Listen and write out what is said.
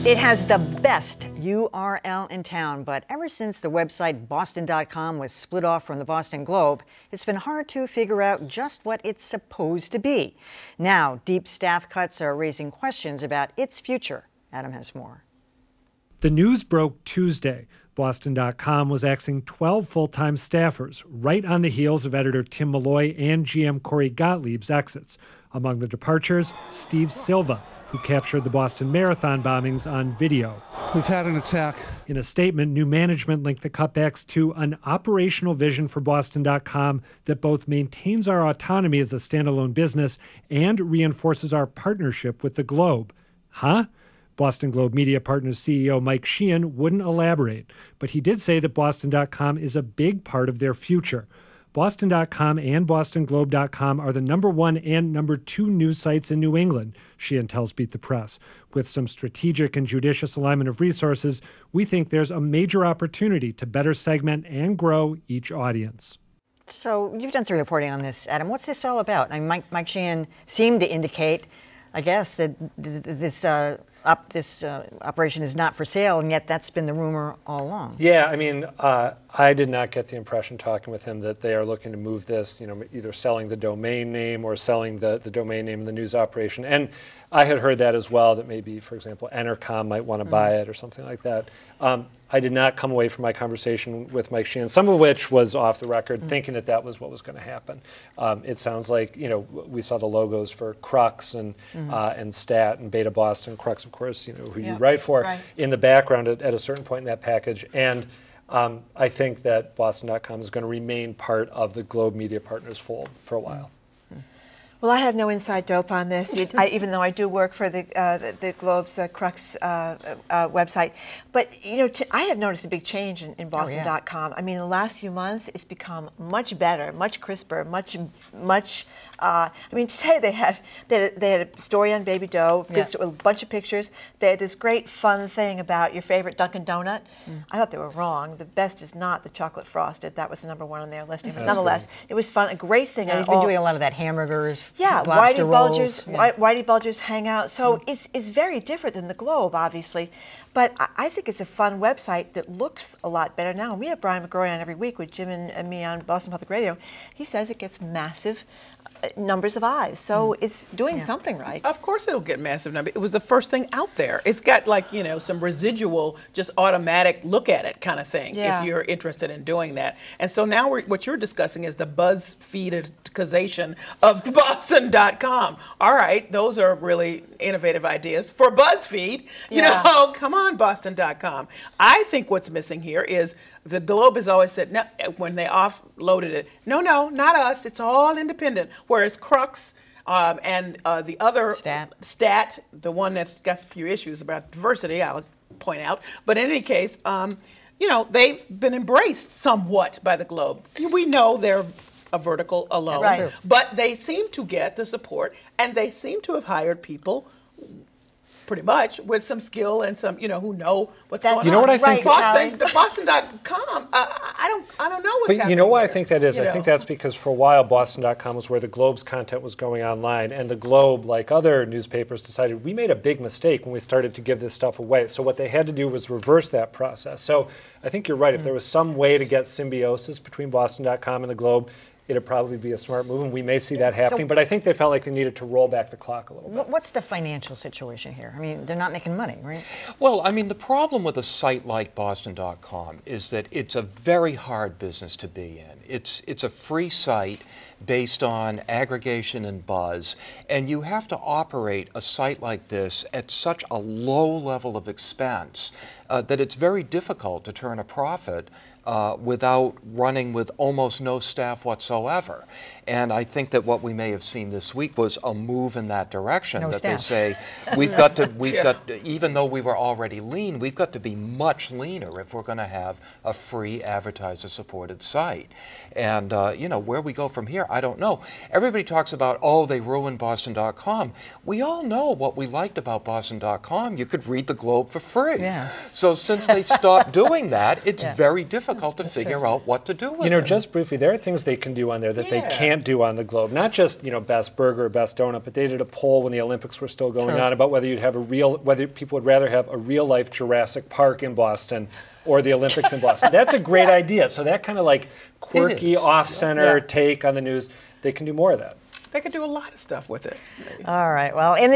It has the best URL in town, but ever since the website Boston.com was split off from the Boston Globe, it's been hard to figure out just what it's supposed to be. Now, deep staff cuts are raising questions about its future. Adam has more. The news broke Tuesday. Boston.com was axing 12 full-time staffers, right on the heels of editor Tim Malloy and GM Corey Gottlieb's exits. Among the departures, Steve Silva, who captured the Boston Marathon bombings on video. We've had an attack. In a statement, new management linked the cutbacks to an operational vision for Boston.com that both maintains our autonomy as a standalone business and reinforces our partnership with the Globe. Huh? Boston Globe Media Partners CEO Mike Sheehan wouldn't elaborate, but he did say that Boston.com is a big part of their future. Boston.com and BostonGlobe.com are the #1 and #2 news sites in New England, Sheehan tells Beat the Press. With some strategic and judicious alignment of resources, we think there's a major opportunity to better segment and grow each audience. So you've done some reporting on this, Adam. What's this all about? I mean, Mike Sheehan seemed to indicate, I guess, that this operation is not for sale, and yet that's been the rumor all along. Yeah, I mean, I did not get the impression talking with him that they are looking to move this, either selling the domain name or selling the domain name in the news operation. And I had heard that as well, that maybe, for example, Entercom might want to buy it or something like that. I did not come away from my conversation with Mike Sheehan, some of which was off the record, thinking that that was what was going to happen. It sounds like, we saw the logos for Crux and Stat and Beta Boston. Crux, of course, who you write for, in the background at a certain point in that package. And I think that Boston.com is going to remain part of the Globe Media Partners fold for a while. Well, I have no inside dope on this, even though I do work for the Globe's Crux website. But, I have noticed a big change in Boston.com. I mean, in the last few months, it's become much better, much crisper, much. Today they had a story on Baby Doe, with a bunch of pictures. They had this great fun thing about your favorite Dunkin' Donut. I thought they were wrong. The best is not the chocolate frosted. That was the #1 on their listing. But nonetheless, it was fun, a great thing. And you've been doing a lot of that hamburgers. Yeah, Whitey Bulger's Hangout. So it's very different than the Globe, obviously. But I think it's a fun website that looks a lot better now. We have Brian McGrory on every week with Jim and me on Boston Public Radio. He says it gets massive numbers of eyes. So it's doing something right. Of course it'll get massive numbers. It was the first thing out there. It's got some residual, just automatic look at it kind of thing if you're interested in doing that. And so now what you're discussing is the BuzzFeedization of Boston.com. All right, those are really innovative ideas for BuzzFeed. Come on, Boston.com. I think what's missing here is the Globe has always said, no, when they offloaded it, no, not us, it's all independent. Whereas Crux and the other Stat, the one that's got a few issues about diversity, I'll point out. But in any case, they've been embraced somewhat by the Globe. We know they're a vertical alone, but they seem to get the support, and they seem to have hired people pretty much with some skill and some, who know what's going on. You know what I think? Boston.com, I don't know what's happening. But you know why I think that is? I think that's because for a while Boston.com was where the Globe's content was going online, and the Globe, like other newspapers, decided we made a big mistake when we started to give this stuff away. So what they had to do was reverse that process. So I think you're right. If there was some way to get symbiosis between Boston.com and the Globe, it'd probably be a smart move, and we may see that happening. But I think they felt like they needed to roll back the clock a little bit. What's the financial situation here? I mean, they're not making money, right? Well, I mean, the problem with a site like Boston.com is that it's a very hard business to be in. It's a free site based on aggregation and buzz, and you have to operate a site like this at such a low level of expense that it's very difficult to turn a profit without running with almost no staff whatsoever. And I think that what we may have seen this week was a move in that direction, they say, we've got to, even though we were already lean, we've got to be much leaner if we're going to have a free advertiser-supported site. And, where we go from here, I don't know. Everybody talks about, oh, they ruined Boston.com. We all know what we liked about Boston.com. You could read the Globe for free. So since they stopped doing that, it's very difficult difficult to figure out what to do with You know, it. just briefly, there are things they can do on there that they can't do on the Globe. Not just, you know, best burger or best donut, but they did a poll when the Olympics were still going on about whether you'd have whether people would rather have a real life Jurassic Park in Boston or the Olympics in Boston. That's a great idea. So that kind of like quirky, off-center take on the news, they can do more of that. They could do a lot of stuff with it. All right. Well, in the